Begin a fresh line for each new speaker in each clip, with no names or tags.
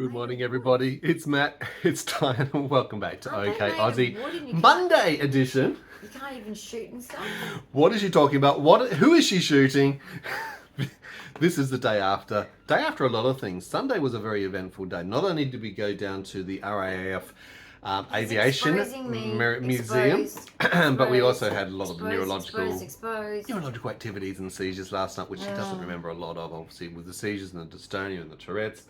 Good morning, everybody. It's Matt. It's Dyan. Welcome back to
Aren't
OK
they made of
Aussie
wood and
Monday edition.
You can't even shoot and stuff.
What is she talking about? Who is she shooting? This is the day after. Day after a lot of things. Sunday was a very eventful day. Not only did we go down to the RAF Aviation Museum, but we also had a lot of neurological activities and seizures last night, which she doesn't remember a lot of, obviously, with the seizures and the dystonia and the Tourette's.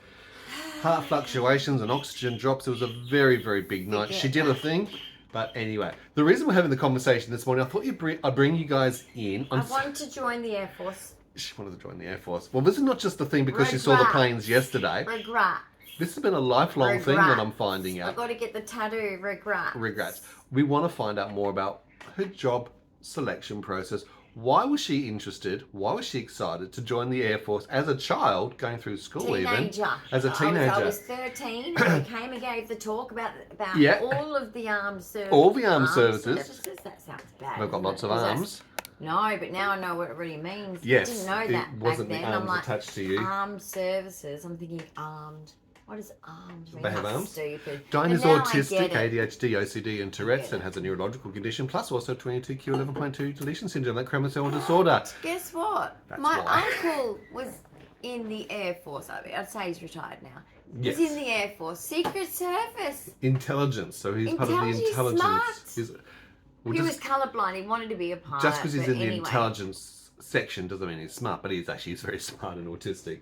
Heart fluctuations and oxygen drops. It was a very, very big night. She did a thing. But anyway, the reason we're having the conversation this morning, I thought I'd bring you guys in.
I wanted to join the Air Force.
She wanted to join the Air Force. Well, this is not just the thing because she saw the planes yesterday.
Regret.
This has been a lifelong thing that I'm finding out.
I've got to get the tattoo.
Regrets. We want to find out more about her job selection process. Why was she interested? Why was she excited to join the Air Force as a child, going through school even? As a teenager.
I was 13 and I came and gave the talk about all of the armed services.
All the armed services.
That sounds bad.
We've got lots of arms.
No, but now I know what it really means.
Yes.
I didn't know that
it wasn't
back then.
The arms
I'm like,
attached to you.
Armed services. I'm thinking armed. What is arms mean?
They have arms.
Stupid.
Dyan is autistic, ADHD, OCD, and Tourette's, and has a neurological condition, plus also 22q11.2 deletion syndrome, that chromosomal disorder.
Guess what? My uncle was in the Air Force. I'd say he's retired now.
Yes.
He's in the Air Force, Secret Service.
Intelligence. So he's part of the intelligence.
Smart. He was colourblind. He wanted to be a pilot.
Just because he's in the intelligence section doesn't mean he's smart, but he's very smart and autistic.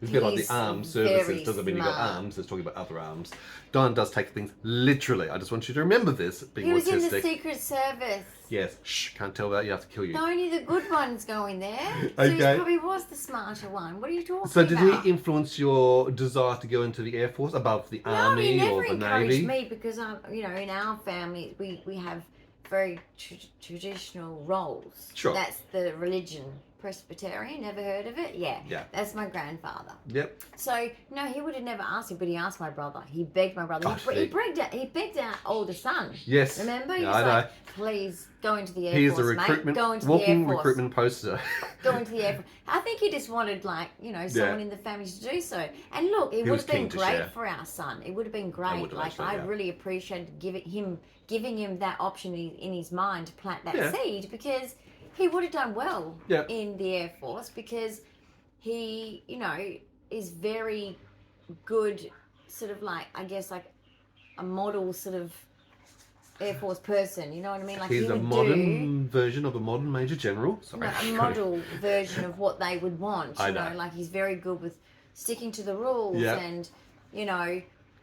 It's a bit like the armed services. Doesn't mean you've got arms. It's talking about other arms. Dyan does take things literally. I just want you to remember this, being
autistic. He was
autistic.
in the Secret Service.
Yes. Shh, can't tell that. You have to kill you.
Only the good ones go in there.
Okay.
So he probably was the smarter one. What are you talking about?
So did he influence your desire to go into the Air Force above the Army or the Navy?
No, he never encouraged me because, in our family, we have very traditional roles.
Sure.
That's the religion. Presbyterian, never heard of it? Yeah. That's my grandfather.
Yep.
So, no, he would have never asked me, but he asked my brother. He begged my brother. He begged our older son.
Yes.
Remember? He was like, please go into the Air Force,
He's a recruitment,
mate. Go into
walking
the Air Force.
recruitment poster.
Go into the Air Force. I think he just wanted, someone in the family to do so. And look, it would have been great for our son. It would have been great. I really appreciated giving him that option in his mind to plant that seed, because he would have done well in the Air Force, because he, is very good, sort of a model sort of Air Force person. You know what I mean? Like
he's a modern version of a modern Major General. Sorry.
A model version of what they would want. You know, like he's very good with sticking to the rules and,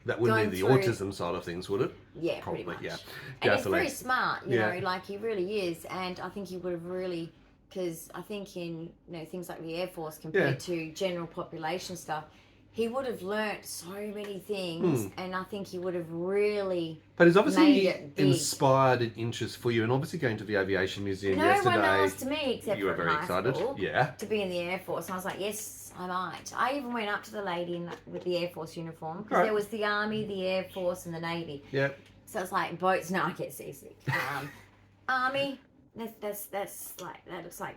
That wouldn't be the autism side of things, would it?
Yeah, probably. Pretty much.
Yeah.
And he's very smart, you know, like he really is. And I think he would have really, because I think in things like the Air Force compared to general population stuff, he would have learnt so many things, and I think he would have really.
But he's obviously inspired an interest for you, and obviously going to the Aviation Museum yesterday.
No one asked me except
you were very excited.
To be in the Air Force. And I was like, yes, I might. I even went up to the lady with the Air Force uniform, because there was the Army, the Air Force, and the Navy.
Yeah.
So it's like boats. No, I get seasick. Army. That looks like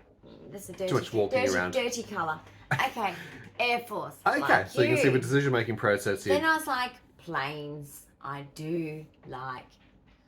that's a dirty.
Too much walking around.
Dirty colour. Okay. Air Force.
Okay, so you can see the decision-making process here.
Then I was like, planes. I do like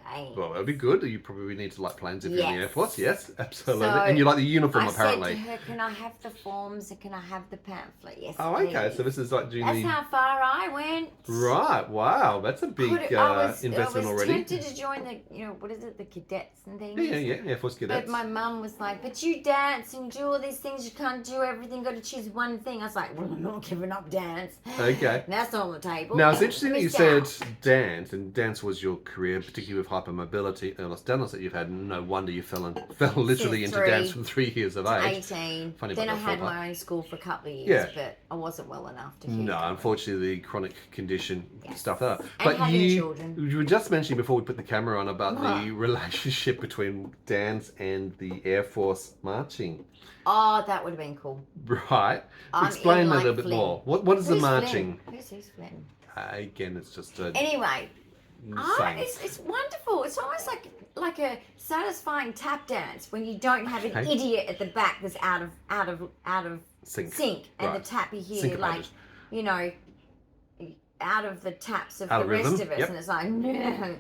planes.
Well, that'd be good. You probably need to like planes if you're in the Air Force. Yes, absolutely. And you like the uniform, apparently.
I said to her, can I have the forms and can I have the pamphlet? Yes,
oh, okay.
please.
So this is like doing
That's how far I went.
Right. Wow. That's a big investment already.
I was tempted to join the, what is it, the cadets and things.
Yeah. Air Force cadets.
But my mum was like, but you dance and do all these things. You can't do everything. Got to choose one thing. I was like, well, I'm not giving up dance.
Okay.
That's not on the table.
Now, it's interesting that you said dance, and dance was your career, particularly with hypermobility. Illness that you've had. No wonder you fell literally into dance from 3 years of age.
18. Then I had my own school for a couple of years, but I wasn't well enough to keep going.
Unfortunately, the chronic condition stuff that up.
And
but you were just mentioning before we put the camera on about the relationship between dance and the Air Force marching.
Oh, that would have been cool.
Right. Explain that a little bit more. What is the marching?
Who's Flynn?
Again, it's just a...
Anyway. It's wonderful. It's almost like a satisfying tap dance when you don't have an idiot at the back that's out of sync, and the tap you hear out of the taps of
Out
the
of
rest
rhythm,
of us,
yep.
and it's like, no.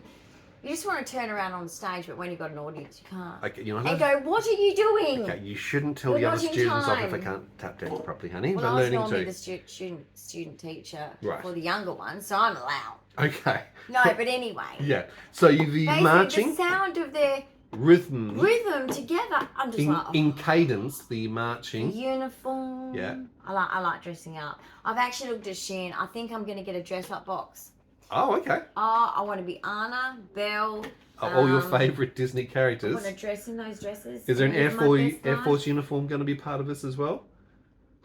You just want to turn around on stage, but when you've got an audience, you can't.
Okay, you know
and go, what are you doing?
Okay, you shouldn't tell
You're
the other
not in
students off if they
time.
can't tap dance properly, honey.
Well,
They're
I was
learning
normally
too.
the student teacher
Right.
for the younger ones, so I'm allowed.
Okay.
No, but anyway.
Yeah. So the
Basically,
marching,
the sound of their
rhythm
together. I'm just like,
in cadence, the
the
marching.
uniform.
Yeah.
I like dressing up. I've actually looked at Shein. I think I'm going to get a dress up box.
Oh, okay.
Oh, I want to be Anna, Belle.
All your favourite Disney
I
characters.
want to dress in those dresses.
Is there an Air
Force
Force uniform going to be part of this as well?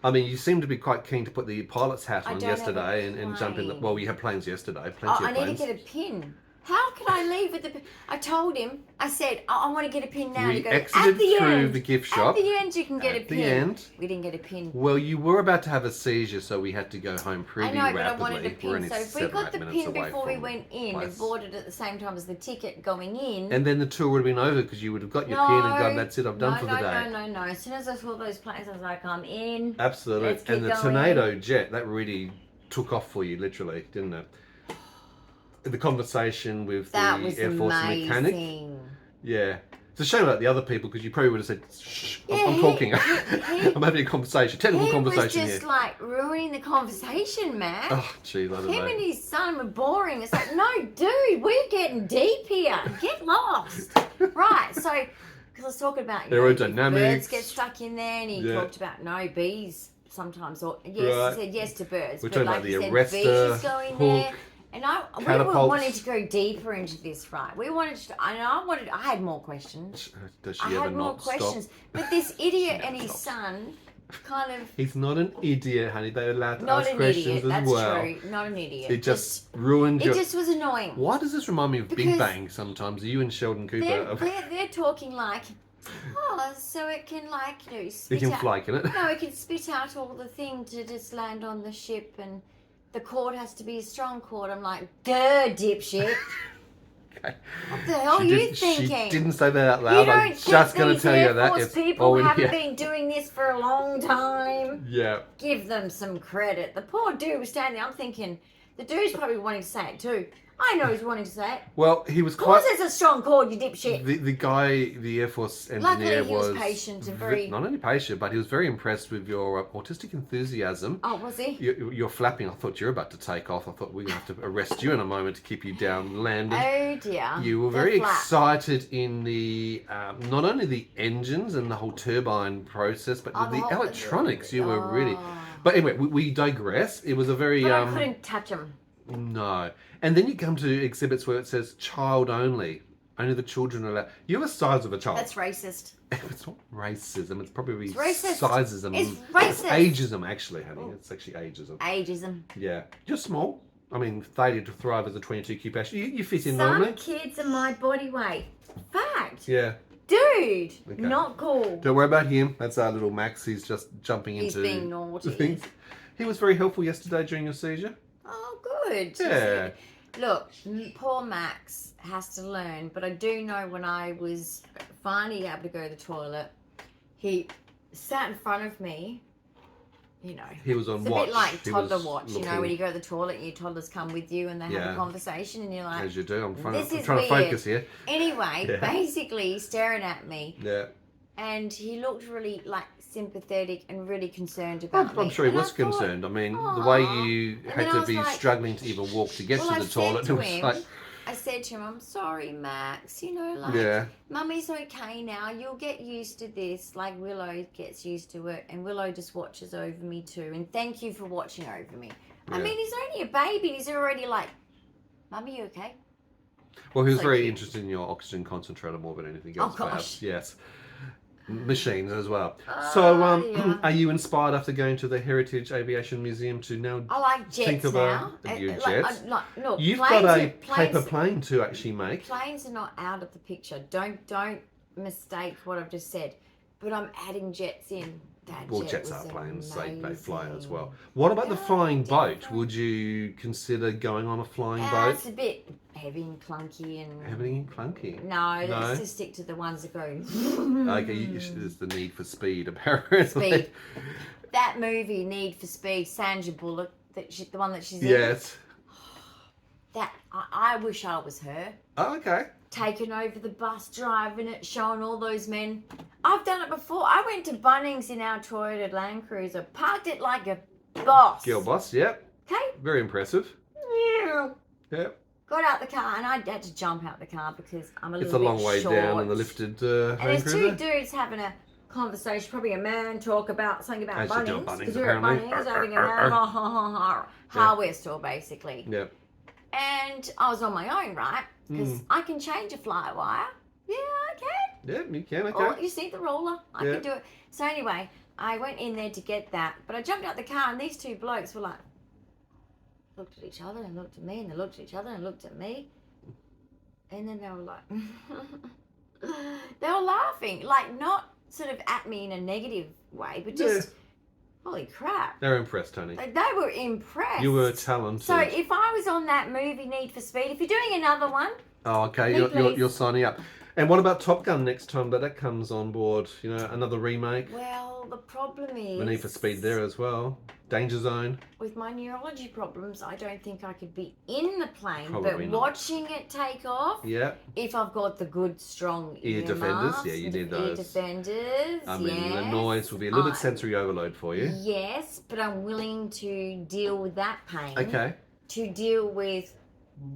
I mean, you seem to be quite keen to put the pilot's hat on yesterday and jump in. Well, we had planes yesterday, plenty of planes.
I need to get a pin. How can I leave with the pin? I told him, I said, I want to get a pin now.
We
goes,
exited
at the
through
end,
the gift shop.
At the end, you can get a
At
pin.
the end.
We didn't get a pin.
Well, you were about to have a seizure, so we had to go home pretty
I know,
rapidly.
but I wanted a
We're
pin.
only
So if we
7 or
got
8
the
minutes
pin
away
before we
from
went
the
in
place.
and bought it at the same time as the ticket going in.
And then the tour would have been over because you would have got your pin and gone, that's it, I'm done for the day.
No. As soon as I saw those planes, I was like, I'm in.
Absolutely.
Let's keep
And the
going.
tornado jet, that really took off for you, literally, didn't it? The conversation with the Air Force mechanic. Yeah. It's a shame about the other people because you probably would have said, shh, I'm talking. I'm having a conversation, technical conversation here.
He was just like ruining the conversation, man.
Oh, jeez, I don't know.
Him and his son were boring. It's like, no, dude, we're getting deep here. Get lost. Right, so, because I was talking about,
aerodynamics.
Birds get stuck in there, and he talked about no bees sometimes. Or yes, he said yes to birds.
We're
but
talking
like
about the
he
arrestor,
said, bees go in there.
hook,
And we were
catapults.
wanting to go deeper into this, right? We wanted to, I had more questions.
Does she
I
ever
had more
not
questions.
stop?
But this idiot and his
stops.
son kind of...
He's not an idiot, honey. They're allowed to
Not
ask
an
questions
idiot,
as
that's
well.
true. Not an idiot.
It just ruined your...
It just was annoying.
Why does this remind me of Big
Because
Bang sometimes? You and Sheldon Cooper.
They're talking like, so it can like, spit
It can
out...
fly, can it?
No, it can spit out all the thing to just land on the ship and the cord has to be a strong cord. I'm like, duh, dipshit.
Okay.
What the hell are you thinking?
She didn't say that out loud.
You don't
I'm just going to tell you that.
Force people haven't been doing this for a long time.
Yeah.
Give them some credit. The poor dude was standing there. I'm thinking, the dude's probably wanting to say it too. I know he's wanting to say it.
Well, he was
Of course
quite...
there's a strong cord, you dipshit.
The guy, the Air Force engineer,
Luckily, he was patient and very...
Not only patient, but he was very impressed with your autistic enthusiasm.
Oh, was he?
You're flapping. I thought you were about to take off. I thought we were going to have to arrest you in a moment to keep you down landed.
Oh, dear.
You were very excited in the, not only the engines and the whole turbine process, but the electronics. You were really... But anyway, we digress. It was a very...
But I couldn't touch him.
No. And then you come to exhibits where it says child only. Only the children are allowed. You're the size of a child.
That's racist.
It's not racism. It's probably
racist.
sizism.
It's racist.
Ageism, actually, honey. It's actually ageism.
Ageism.
Yeah. You're small. I mean, failure to thrive as a 22Q patient. You fit in normally.
Some kids are my body weight. Fact.
Yeah.
Dude. Okay. Not cool.
Don't worry about him. That's our little Max. He's just jumping into...
He's being naughty.
Things. He was very helpful yesterday during your seizure.
Oh, good.
Yeah.
Look, poor Max has to learn, but I do know when I was finally able to go to the toilet, he sat in front of me,
He was on
it's
watch.
It's a bit like toddler watch,
looking...
when you go to the toilet and your toddlers come with you and they have a conversation and you're like...
As you do. I'm trying to
weird.
focus here.
Anyway, basically he's staring at me.
Yeah.
And he looked really sympathetic and really concerned about me.
I'm sure he was concerned. I mean, the way you had to be struggling to even walk to get to the toilet.
I said to him, I'm sorry, Max. Mummy's okay now. You'll get used to this. Like Willow gets used to it. And Willow just watches over me too. And thank you for watching over me. Yeah. I mean, he's only a baby. He's already like, Mummy, you okay?
Well, he was very interested in your oxygen concentrator more than anything else.
Oh, gosh.
Perhaps. Yes. Machines as well. So, are you inspired after going to the Heritage Aviation Museum to now
I like jets
think of
now.
jets?
Look,
you've got a paper plane to actually make.
Planes are not out of the picture. Don't mistake what I've just said. But I'm adding jets in.
Jets are planes. They fly as well. What about the flying boat? Would you consider going on a flying boat?
It's a bit heavy and clunky
No,
let's just stick to the ones that go...
Okay, there's the Need for Speed, apparently.
That movie, Need for Speed, Sandra Bullock, the one that she's in.
Yes.
that I wish I was her.
Oh, okay.
Taking over the bus, driving it, showing all those men. I've done it before. I went to Bunnings in our Toyota Land Cruiser, parked it like a boss.
Girl boss, yep.
Okay.
Very impressive.
Yeah.
Yep.
Got out the car, and I had to jump out the car because I'm a little bit
It's a long way
short.
down in the lifted
and
Land
there's
Cruiser.
two dudes having a conversation, probably a man talk about something about
As you do at
Bunnings.
Bunnings,
Because you're at
apparently.
Bunnings, having a hardware store, basically.
Yep.
And I was on my own, right? Because I can change a fly wire. Yeah, I can.
Yep, you can, okay.
Or you see the roller, I can do it. So anyway, I went in there to get that, but I jumped out the car and these two blokes were like, looked at each other and looked at me, and they looked at each other and looked at me, and then they were like, they were laughing, like not sort of at me in a negative way, but just, holy crap.
They're impressed, Tony.
Like, they were impressed.
You were talented.
So if I was on that movie Need for Speed, if you're doing another one.
Oh, okay, you're signing up. And what about Top Gun next time that comes on board? You know, another remake?
Well, the problem is...
The Need for Speed there as well. Danger Zone.
With my neurology problems, I don't think I could be in the plane,
Probably
but
not.
watching it take off,
Yeah.
if I've got the good, strong
Ear defenders,
masks,
yeah, you need
ear
those.
defenders,
I mean,
yes.
the noise will be a little bit sensory overload for you.
Yes, but I'm willing to deal with that pain.
Okay.
To deal with,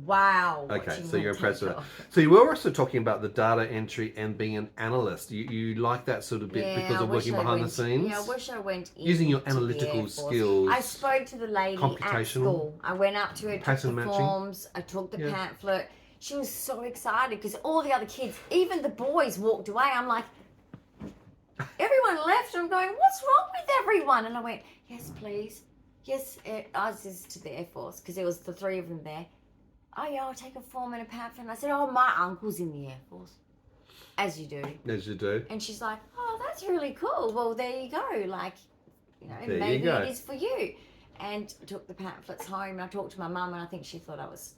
wow.
Okay, so you're
watching
impressed
it
with
take
it.
off.
So you were also talking about the data entry and being an analyst. You like that sort of bit
Yeah,
because of
I wish
working
I
behind the
went-
scenes?
Yeah, I wish I went
Using your
into the
analytical
Air Force.
skills.
I spoke to the lady at
Computational.
school. I went up to her, took the
Pattern matching.
forms, I took the pamphlet. She was so excited because all the other kids, even the boys, walked away. I'm like, everyone left. I'm going, what's wrong with everyone? And I went, yes, please. Yes, I was just to the Air Force because there was the three of them there. Oh, yeah, I'll take a form and a pamphlet. And I said, oh, my uncle's in the Air Force. As you do.
As you do.
And she's like, oh, that's really cool. Well, there you go. Like, you know,
There you
maybe
go.
it is for you. And I took the pamphlets home and I talked to my mum and I think she thought I was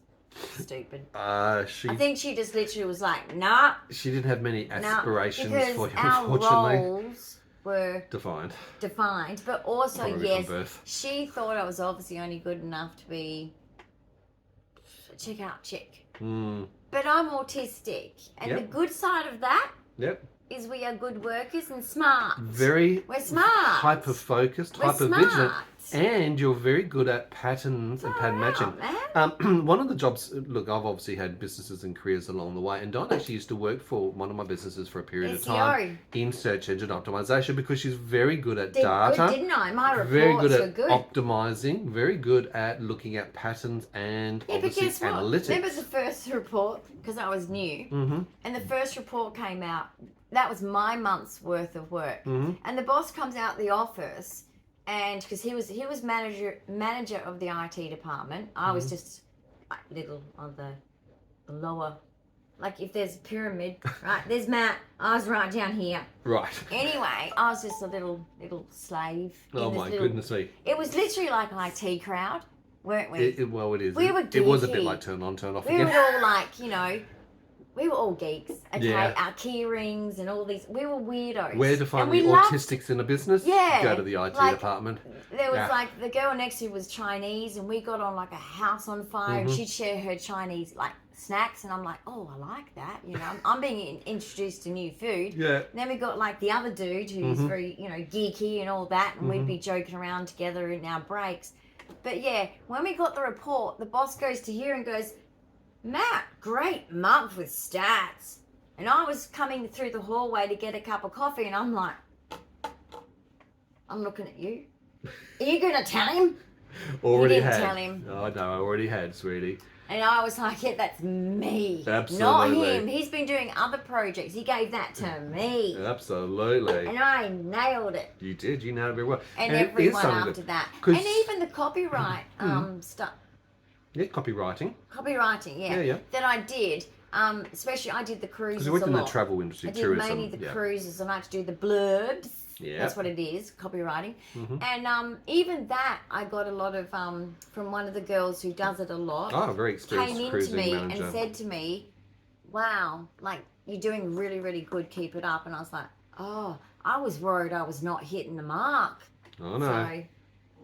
stupid. I think she just literally was like, nah.
She didn't have many aspirations
because
for you,
our
unfortunately.
roles were
Defined.
but also,
Probably
yes,
from birth.
she thought I was obviously only good enough to be a check-out chick.
Mm.
But I'm autistic. And
Yep.
the good side of that
Yep.
is we are good workers and smart.
We're
smart.
Hyper-focused,
We're
hyper-vigilant.
smart.
And you're very good at patterns and pattern matching.
Man.
One of the jobs, look, I've obviously had businesses and careers along the way, and Dawn actually used to work for one of my businesses for a period of time in search engine optimization because she's very good at data.
Good, didn't I? My reports
Very good
were
at
good.
optimizing, very good at looking at patterns and
Yeah, but
obviously
guess what?
analytics.
Remember the first report? Because I was new.
Mm-hmm.
And the first report came out. That was my month's worth of work.
Mm-hmm.
And the boss comes out the office, and because he was manager of the IT department, I was just like little on the lower. Like if there's a pyramid, right? There's Matt. I was right down here.
Right.
Anyway, I was just a little slave.
Oh
in this
my
little-
goodness me.
It was literally like an IT crowd, weren't we?
Well, it is.
We were
It was a bit
geeky.
like turn on, turn off
We
again.
were all like, you know, we were all geeks. Okay,
Yeah.
our key rings and all these. We were weirdos.
Where to find
And
the
we loved-
autistics in a business?
Yeah,
Go to the IT
like,
department.
There was
Yeah.
like the girl next to was Chinese, and we got on like a house on fire, and
Mhm.
she'd share her Chinese like snacks, and I'm like, oh, I like that. You know, I'm being introduced to new food.
Yeah.
And then we got like the other dude who's
Mhm.
very, you know, geeky and all that, and
Mhm.
we'd be joking around together in our breaks. But yeah, when we got the report, the boss goes to you and goes, Matt, great month with stats. And I was coming through the hallway to get a cup of coffee, and I'm like, I'm looking at you. Are you going to tell him?
Already
didn't
had.
tell him.
Oh, no, I already had, sweetie.
And I was like, yeah, that's me. Not
Absolutely.
him. He's been doing other projects. He gave that to me.
Absolutely.
And I nailed it.
You did. You nailed it very well.
And
it is
everyone
something
after
good.
that.
'Cause-
And even the copyright stuff.
Yeah, copywriting.
Copywriting, yeah.
Yeah.
That I did. Especially I did the cruises
Because you worked
a
in the
lot.
travel industry,
I did
tourism.
mainly the
yeah.
cruises, and I had to do the blurbs.
Yeah.
That's what it is, copywriting.
Mhm.
And even that, I got a lot of from one of the girls who does it a lot.
Oh, very experienced
Came into
cruising
me
manager.
and said to me, "Wow, like you're doing really, really good. Keep it up." And I was like, "Oh, I was worried I was not hitting the mark."
Oh, no.
So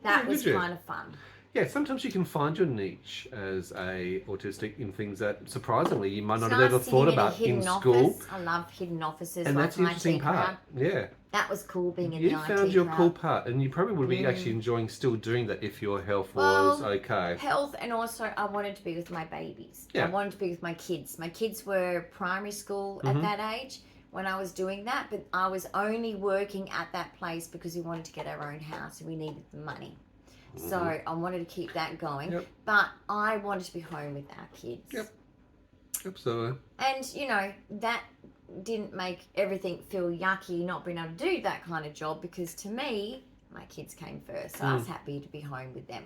that
Oh,
was
did you?
kind of fun.
Yeah, sometimes you can find your niche as a autistic in things that surprisingly you might not have ever thought about in school.
I love hidden offices,
and
like
that's the interesting part.
crowd.
Yeah,
that was cool being in
you
the IT
found your
crowd.
cool part, and you probably would be actually enjoying still doing that if your health was okay.
Health, and also I wanted to be with my babies.
Yeah.
I wanted to be with my kids. My kids were primary school at that age when I was doing that, but I was only working at that place because we wanted to get our own house and we needed the money. So I wanted to keep that going, but I wanted to be home with our kids.
Yep, absolutely.
And, you know, that didn't make everything feel yucky not being able to do that kind of job, because to me, my kids came first. So I was happy to be home with them.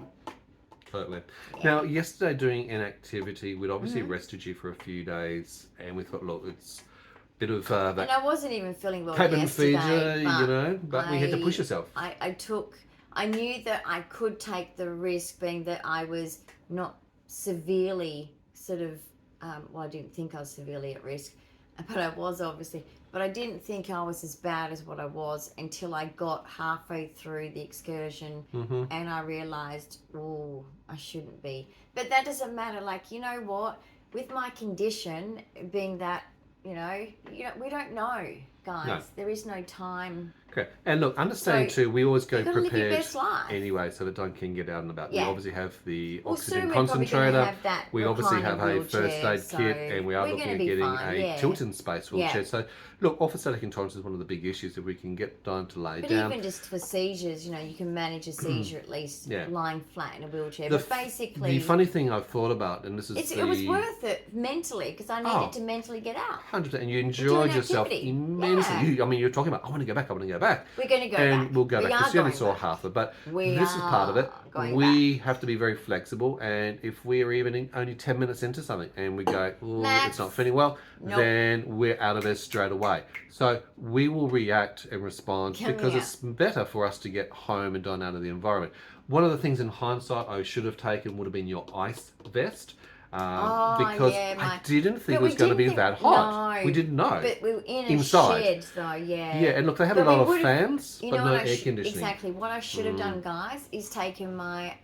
Totally. Yeah. Now, yesterday doing an activity, we'd obviously rested you for a few days, and we thought, look, it's a bit of that.
And I wasn't even feeling well
cabin
yesterday.
fever, you know, but we had to push yourself.
I knew that I could take the risk, being that I was not severely sort of, well, I didn't think I was severely at risk, but I was obviously, but I didn't think I was as bad as what I was until I got halfway through the excursion and I realised, oh, I shouldn't be. But that doesn't matter. Like, you know what, with my condition being that, you know, we don't know, guys. No. There is no time.
Okay, and look, understand too, we always go prepared
life.
Anyway, so that Dyan can get out and about.
Yeah.
We obviously have the
soon
oxygen
we're
concentrator.
That
we obviously have a
wheelchair,
first aid kit, and we are looking at getting a tilt-in space wheelchair. So, look, orthostatic intolerance is one of the big issues that we can get Dyan to lay down.
But even just for seizures, you know, you can manage a seizure at least lying flat in a wheelchair. But basically,
the funny thing I've thought about, and this is
it was worth it mentally, because I needed to mentally get out.
100%, and you enjoyed yourself immensely.
Yeah.
I mean, you're talking about, I want to go back. We're going to go back.
We're going to go back.
And we'll go back. Because you only saw half of it. But this is part of it. We have to be very flexible. And if we're even only 10 minutes into something and we go, it's not fitting well, then we're out of it straight away. So we will react and respond because it's better for us to get home and down out of the environment. One of the things in hindsight I should have taken would have been your ice vest. Because I didn't think it was going to be that hot. No, we didn't know.
But we were in a shed, though, Yeah,
and look, they had a lot of fans, but no air conditioning.
Exactly. What I should have done, guys, is taken my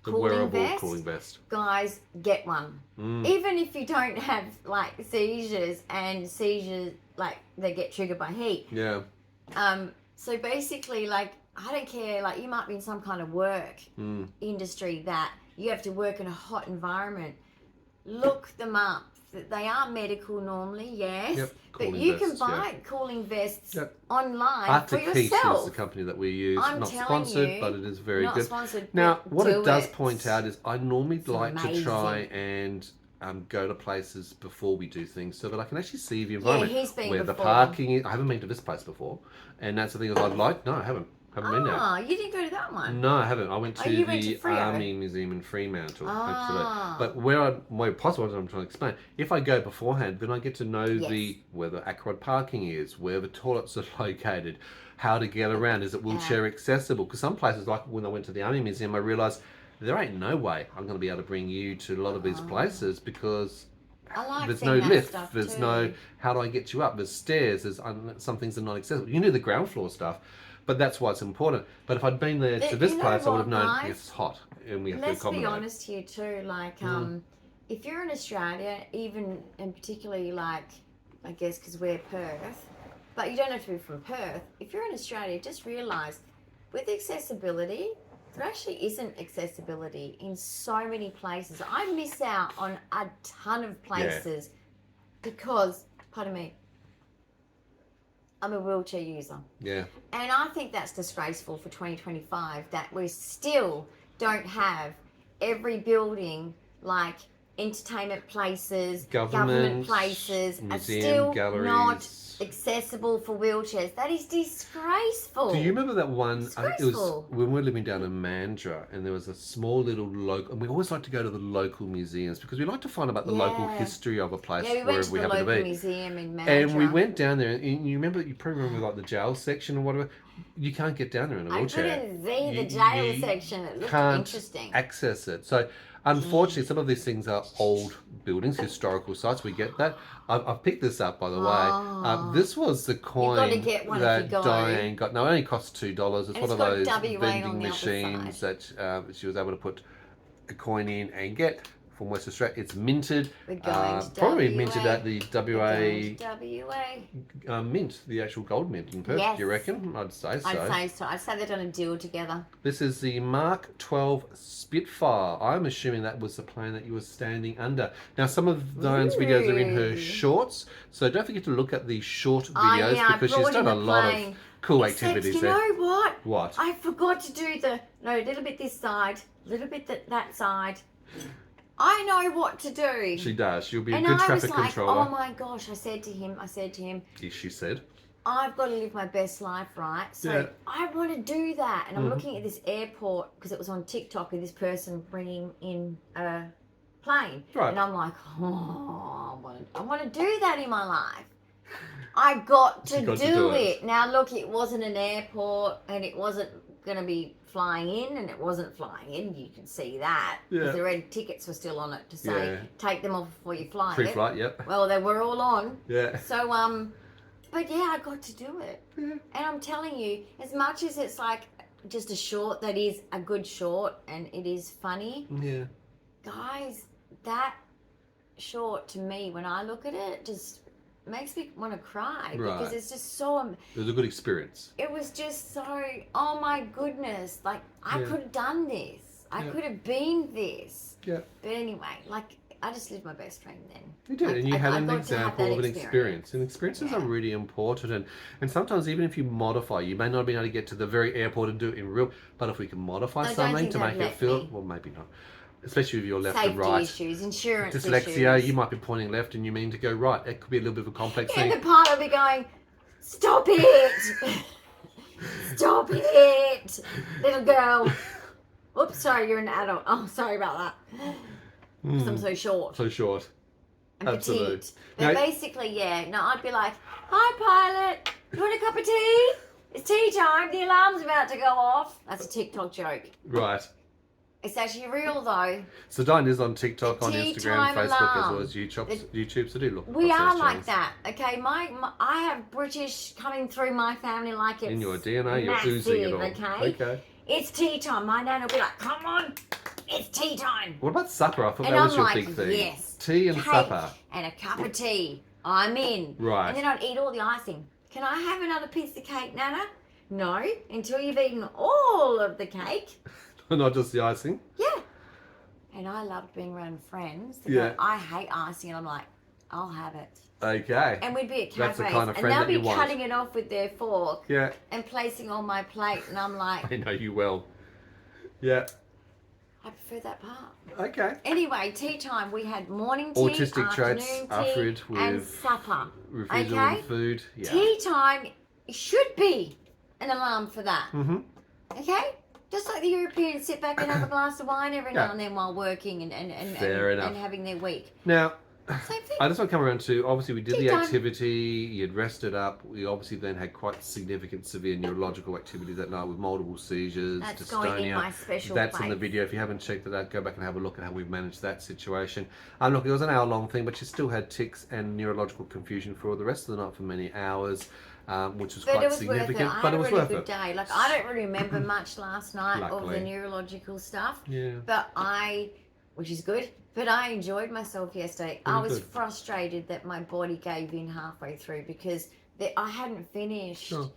the wearable cooling vest.
Guys, get one. Even if you don't have, like, seizures, like, they get triggered by heat.
Yeah.
So basically, like, I don't care, like, you might be in some kind of work industry that you have to work in a hot environment. Look them up. They are medical normally, yes. But you can buy cooling vests online for yourself.
is the company that we use.
I'm
not
telling
sponsored,
you,
but it is very
not
good.
Sponsored,
now, what it does point out is I normally like
amazing.
to try and go to places before we do things so that I can actually see the environment.
Yeah, he's been
where
before.
The parking is. I haven't been to this place before. And that's the thing I'd like. No, I haven't. Haven't been there.
Ah, you didn't go to that one?
No, I haven't. I went to
the
Army Museum in Fremantle. Absolutely. But where possible, as I'm trying to explain, if I go beforehand, then I get to know where the Acrod parking is, where the toilets are located, how to get around. Is it wheelchair accessible? Because some places, like when I went to the Army Museum, I realised there ain't no way I'm going to be able to bring you to a lot of these places because there's no lift. There's no, how do I get you up? There's stairs. There's some things are not accessible. You know the ground floor stuff. But that's why it's important. But if I'd been there to this place, I would have known it's hot and we have to accommodate.
Let's be honest here too. Like, if you're in Australia, even and particularly like, I guess because we're Perth, but you don't have to be from Perth. If you're in Australia, just realise with accessibility, there actually isn't accessibility in so many places. I miss out on a ton of places because, pardon me, I'm a wheelchair user.
Yeah.
And I think that's disgraceful for 2025 that we still don't have every building, like entertainment places, government places, are still
galleries.
Not accessible for wheelchairs. That is disgraceful.
Do you remember that one? It was when we were living down in Mandurah, and there was a small little local. And we always like to go to the local museums because we like to find about the local history of a place wherever we happen to be.
We went to the local museum in Mandurah.
And we went down there, and you remember? You probably remember like the jail section or whatever. You can't get down there in a wheelchair.
I couldn't see the jail section. It looked interesting.
Access it. So Unfortunately, some of these things are old buildings, historical sites. We get that. I've picked this up, by the way. This was the coin that Dyan got. No, it only costs $2. It's one of those vending machines that she was able to put a coin in and get from West Australia. It's minted. Probably minted at the WA mint, the actual gold mint in Perth.
Yes.
Do you reckon? I'd say so.
I'd say they've done a deal together.
This is the Mark 12 Spitfire. I'm assuming that was the plane that you were standing under. Now, some of Diane's videos are in her shorts, so don't forget to look at the short videos because she's done a lot of cool activities there.
You know what?
What?
I forgot to do a little bit this side, a little bit that side. I know what to do.
She does. She'll be a good traffic controller.
Oh my gosh, I said to him,
She said,
I've got to live my best life, right? So I want to do that. And I'm looking at this airport because it was on TikTok of this person bringing in a plane.
Right.
And I'm like, oh, I want to do that in my life. I got to do it. Now, look, it wasn't an airport and it wasn't going to be flying in, and it wasn't flying in. You can see that because the red tickets were still on it to say take them off before you fly.
Pre-flight, yep.
Well, they were all on.
Yeah.
So but yeah, I got to do it. Yeah. And I'm telling you, as much as it's like just a short that is a good short and it is funny.
Yeah.
Guys, that short to me, when I look at it, just makes me want to cry because it's just so.
It was a good experience.
It was just so. Oh my goodness! Like I could have done this. I could have been this.
Yeah.
But anyway, like I just lived my best dream then.
You did, and you had an example of an experience. And experiences are really important. And sometimes even if you modify, you may not be able to get to the very airport and do it in real. But if we can modify something to make it feel, well, maybe not. Especially if you're left and right.
Safety issues, insurance
Dyslexia,
issues.
you might be pointing left and you mean to go right. It could be a little bit of a complex thing.
And the pilot will be going, stop it! Stop it! Little girl. Oops, sorry, you're an adult. Oh, sorry about that. Because I'm so short.
So short.
I'm petite. But basically, I'd be like, hi, pilot. You want a cup of tea? It's tea time. The alarm's about to go off. That's a TikTok joke.
Right.
It's actually real though.
So Dyan is on TikTok, on Instagram, Facebook, as well as YouTube. So do look.
We are like that. Okay, I have British coming through my family like it's
in your DNA. You're oozing it all. Okay.
It's tea time. My nan will be like, "Come on, it's tea time."
What about supper? I thought that was your big thing.
Yes.
Tea and supper.
And a cup of tea. I'm in.
Right.
And then I'd eat all the icing. Can I have another piece of cake, Nana? No, until you've eaten all of the cake.
Not just the icing?
Yeah. And I loved being around friends. Go, I hate icing. And I'm like, I'll have it.
Okay.
And we'd be at cafes.
That's the kind of friend
and they'll be
want.
cutting it off with their fork.
Yeah.
And placing on my plate. And I'm like.
I know you well. Yeah.
I prefer that part.
Okay.
Anyway, tea time. We had morning tea,
autistic traits,
afternoon tea, and supper.
Refusal of food. Yeah.
Tea time should be an alarm for that.
Mm-hmm.
Okay? Just like the Europeans sit back and have a glass of wine every now and then while working and having their week.
Now,
same thing.
I just want to come around to, obviously we did the activity, you'd rested up, we obviously then had quite significant severe neurological activity that night with multiple seizures,
That's
dystonia.
going in my special
That's
place.
in the video. If you haven't checked it out, go back and have a look at how we've managed that situation. Look, it was an hour-long thing, but she still had tics and neurological confusion for the rest of the night for many hours. Which was quite significant, but it was worth it. I had a really good
day. Like I don't really remember much last night of the neurological stuff.
Yeah.
But which is good. But I enjoyed myself yesterday. I was frustrated that my body gave in halfway through because I hadn't finished. Sure.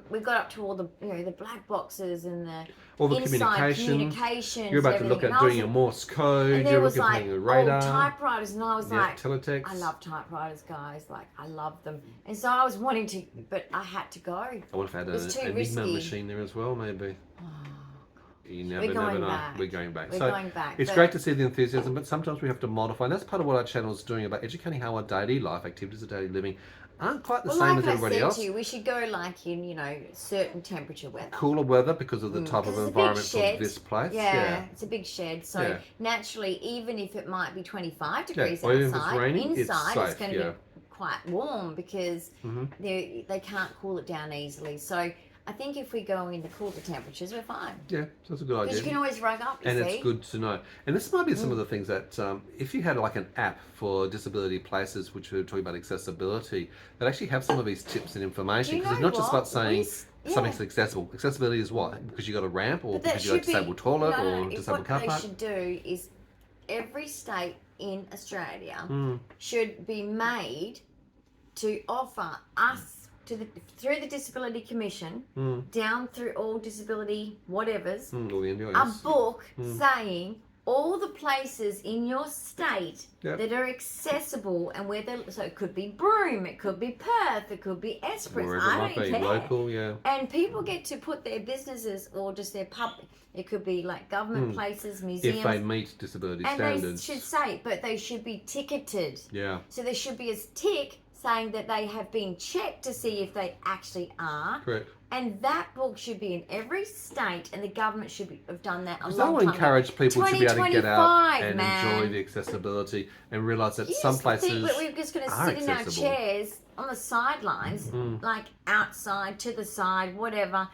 We got up to all the the black boxes and
all the
communications.
You're about to look at doing your Morse code. You're looking at playing the radar.
Typewriters, and I was like,
teletext.
I love typewriters, guys. Like I love them, and so I was wanting to, but I had to go.
I would have had an Enigma machine there as well, maybe. You never know. We're going back. It's great to see the enthusiasm, but sometimes we have to modify. And that's part of what our channel is doing about educating how our daily life activities of daily living aren't quite the same as everybody else.
To you, we should go like in, certain temperature weather.
Cooler weather because of the type of environment for this place.
Yeah, it's a big shed. So naturally, even if it might be 25 degrees
or
outside,
if it's raining,
inside
it's
it's going to be quite warm because they can't cool it down easily. So I think if we go in the cooler temperatures, we're fine.
Yeah, that's a good idea.
Because you can always rug up,
and it's good to know. And this might be some of the things that, if you had like an app for disability places, which we're talking about accessibility, that actually have some of these tips and information. Because it's not just about saying something's accessible. Accessibility is what? Because you got a ramp, or because you got a disabled toilet, or disabled car park?
What they should do is every state in Australia should be made to offer us through the Disability Commission, down through all disability whatevers, a book saying all the places in your state that are accessible and where so it could be Broome, it could be Perth, it could be Esperance, I don't care.
Local,
and people get to put their businesses or just their public, it could be like government places, museums.
If they meet disability standards.
And they should say, but they should be ticketed.
Yeah.
So there should be a tick saying that they have been checked to see if they actually are.
Correct.
And that book should be in every state, and the government should have done that a long time
ago. That will encourage people to be able to get out and enjoy the accessibility and realise that some places
that we're just going to sit in our chairs on the sidelines, like outside, to the side, whatever.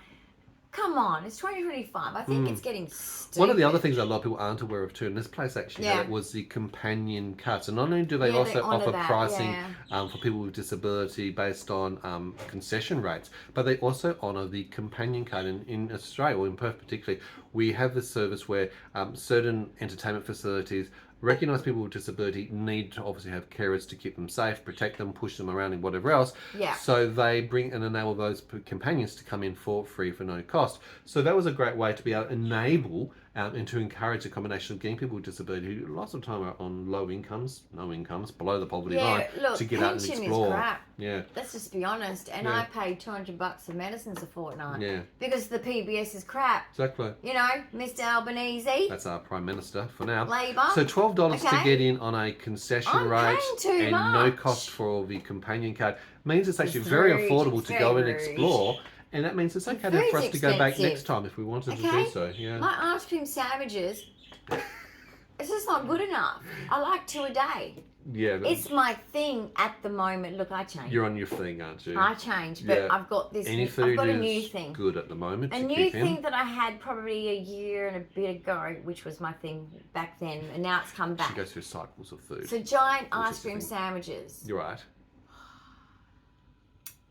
Come on, it's 2025. I think it's getting stupid.
One of the other things that a lot of people aren't aware of too, and this place actually had it, was the companion cards. And not only do they also offer pricing for people with disability based on concession rates, but they also honour the companion card. In Australia, or in Perth particularly, we have this service where certain entertainment facilities recognise people with disability need to obviously have carers to keep them safe, protect them, push them around and whatever else.
Yeah.
So they bring and enable those companions to come in for free for no cost. So that was a great way to be able to enable and to encourage a combination of getting people with disability who lots of time are on low incomes, no incomes, below the poverty line,
look,
to get out and explore.
Is crap.
Yeah.
Let's just be honest. And I paid $200 for medicines a fortnight.
Yeah.
Because the PBS is crap.
Exactly.
You know, Mr. Albanese.
That's our Prime Minister for now.
Labour.
So $12 to get in on a concession rate and no cost for the companion card means it's actually very affordable to go and explore. And that means it's okay for us to go back next time if we wanted to do so. Yeah.
My ice cream sandwiches, it's just not good enough. I like 2 a day.
Yeah.
It's my thing at the moment. Look, I changed.
You're on your thing, aren't you?
I changed, but I've got this.
I've
got a new thing.
Good at the moment.
A new thing that I had probably a year and a bit ago, which was my thing back then, and now it's come back.
She goes through cycles of food.
So giant ice cream sandwiches.
You're right.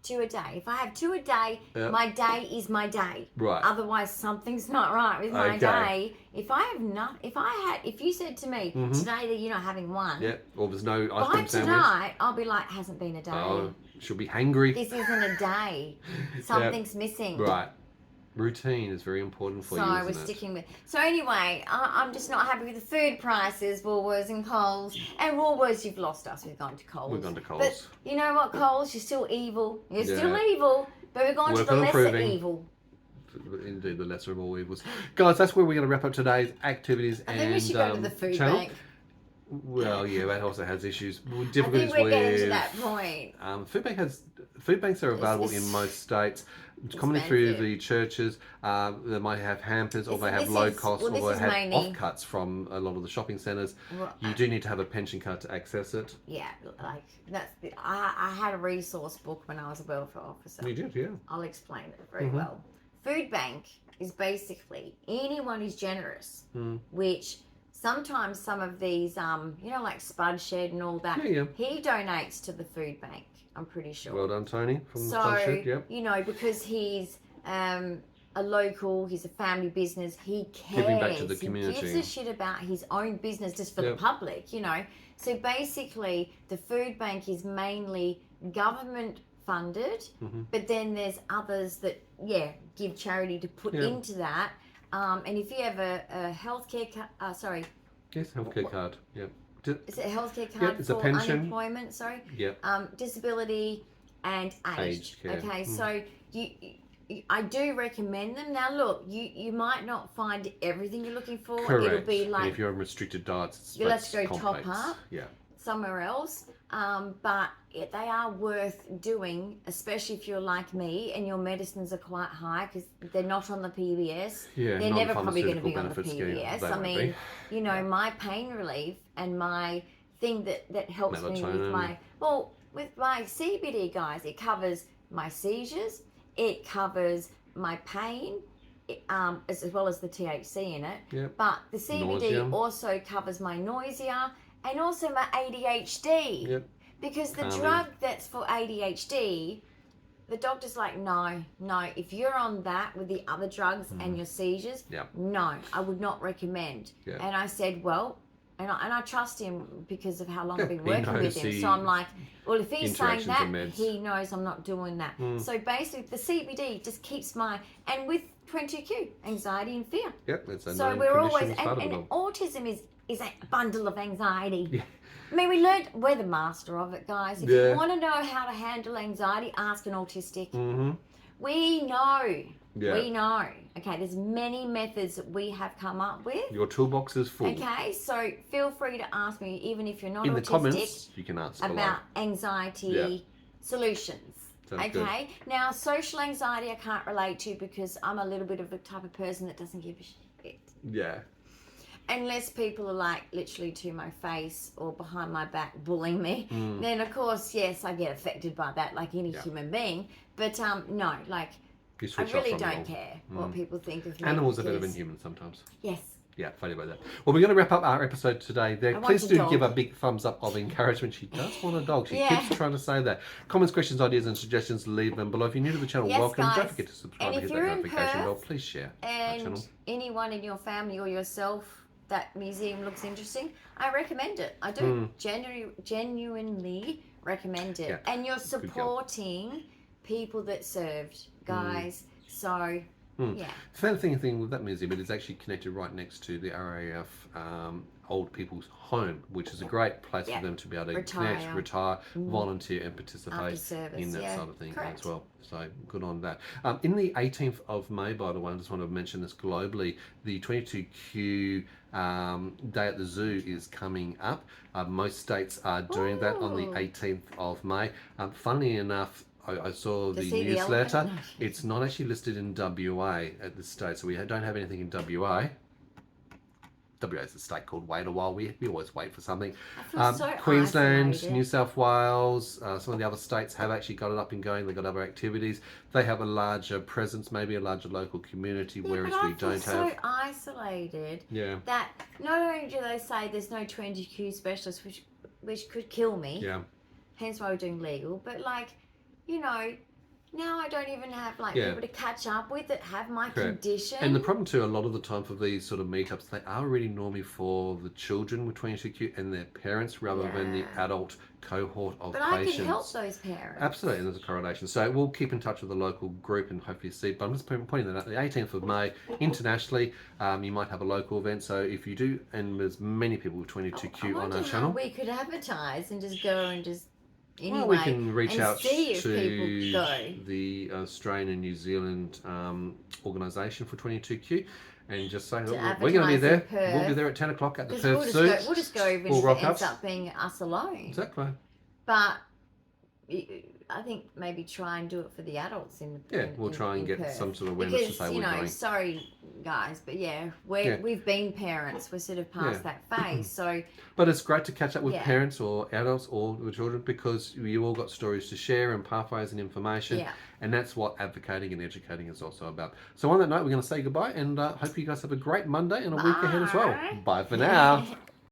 2 a day. If I have 2 a day, my day is my day.
Right.
Otherwise, something's not right with my day. If I have if you said to me today that you're not having one,
or there's no ice cream sandwich,
tonight I'll be like, hasn't been a day.
Oh, she'll be hangry.
This isn't a day. Something's missing.
Right. Routine is very important for you, isn't
we're sticking with. So anyway, I'm just not happy with the food prices, Woolworths and Coles. And Woolworths, you've lost us. We've gone to Coles.
We've gone to Coles.
But you know what, Coles? You're still evil. You're still evil. But we're going to the lesser evil.
Indeed, the lesser of all evils. Guys, that's where we're going to wrap up today's activities
I think we should go to the food bank.
Well, yeah, that also has issues.
Difficulties I think we're getting to that point.
Food banks are available in most states. Commonly through the churches, they might have hampers, or they have low cost, or they have offcuts from a lot of the shopping centres. You do need to have a pension card to access it.
Yeah, like I had a resource book when I was a welfare officer.
You did, yeah.
I'll explain it very well. Food bank is basically anyone who's generous, which sometimes some of these, like Spud Shed and all that, he donates to the food bank. I'm pretty sure.
Well done, Tony. From Spud Shed,
because he's a local, he's a family business, he cares.
Giving back to the community.
He gives a shit about his own business just for the public, So basically, the food bank is mainly government funded, but then there's others that, give charity to put into that. And if you have a healthcare card,
Yes, healthcare card,
Is it a healthcare card
it's
for
a pension.
Unemployment? Sorry.
Yeah.
Disability and aged care. Okay, so I do recommend them. Now, look, you might not find everything you're looking for.
Correct.
It'll be like
and if you're on restricted diets,
you'll have to go
complex.
top up.
Yeah.
Somewhere else. But they are worth doing, especially if you're like me and your medicines are quite high because they're not on the PBS.
Yeah,
they're never probably going to be on the PBS. I mean, my pain relief and my thing that helps me with my CBD, guys, it covers my seizures, it covers my pain, as well as the THC in it.
Yep.
But the CBD also covers my nausea and also my ADHD.
Yep.
Because the drug that's for ADHD, the doctor's like, no, if you're on that with the other drugs and your seizures, no, I would not recommend. Yeah. And I said, well, and I trust him because of how long I've been working with him. So I'm like, well, if he's saying that, he knows I'm not doing that. So basically, the CBD just keeps and with 22q, anxiety and fear.
Yep, that's
so we're always, and autism is a bundle of anxiety. Yeah. I mean, we're the master of it, guys. If you want to know how to handle anxiety, ask an autistic. Mm-hmm. We know. Yeah. We know. Okay, there's many methods that we have come up with.
Your toolbox is full.
Okay, so feel free to ask me, even if you're not
in
autistic.
In the comments, you can ask
about anxiety solutions. Sounds good. Now, social anxiety I can't relate to because I'm a little bit of the type of person that doesn't give a shit.
Yeah.
Unless people are like literally to my face or behind my back bullying me, then of course, yes, I get affected by that like any human being. But no, like I really don't care what people think of me.
Animals are better than humans sometimes.
Yes.
Yeah, funny about that. Well, we're going to wrap up our episode today. There, please do give a big thumbs up of encouragement. She does want a dog. She keeps trying to say that. Comments, questions, ideas, and suggestions, leave them below. If you're new to the channel, welcome.
Guys.
Don't forget to subscribe and hit that notification bell. Please share our channel.
And anyone in your family or yourself, that museum looks interesting, I recommend it. I do. Genuinely recommend it. Yeah. And you're supporting people that served, guys. So... Yeah.
The thing with that museum, it is actually connected right next to the RAF old people's home, which is a great place for them to be able to connect, retire, volunteer and participate in that side of thing as well. So good on that. In the 18th of May, by the way, I just want to mention this globally, the 22q Day at the Zoo is coming up. Most states are doing that on the 18th of May. Funnily enough, I saw the newsletter. It's not actually listed in WA at this stage, so we don't have anything in WA. WA is a state called wait a while. We always wait for something.
So
Queensland,
isolated.
New South Wales, some of the other states have actually got it up and going. They've got other activities. They have a larger presence, maybe a larger local community, whereas we don't have.
So isolated.
Yeah.
That not only do they say there's no 22q specialists, which could kill me.
Yeah. Hence
why we're doing legal, but like. You know, now I don't even have people to catch up with that have my condition.
And the problem too, a lot of the time for these sort of meetups, they are really normally for the children with 22q and their parents rather than the adult cohort of patients.
But I can help those parents.
Absolutely, and there's a correlation. So we'll keep in touch with the local group and hopefully see. But I'm just pointing that out. The 18th of May, internationally, you might have a local event. So if you do, and there's many people with 22q on our channel.
We could advertise and just go and just... Anyway,
well, we can reach out to the Australian and New Zealand organisation for 22q and just say, look, we're going to be there. We'll be there at 10 o'clock at the Perth Zoo.
We'll just go even if it ends up being us alone.
Exactly.
But I think maybe try and do it for the adults
we'll try and get Perth. Some sort of awareness to say we're going.
Sorry guys, but we've been parents. We're sort of past that phase. So
but it's great to catch up with parents or adults or with children because you all got stories to share and pathways and information. Yeah. And that's what advocating and educating is also about. So on that note, we're going to say goodbye and hope you guys have a great Monday and a week ahead as well. Bye for now.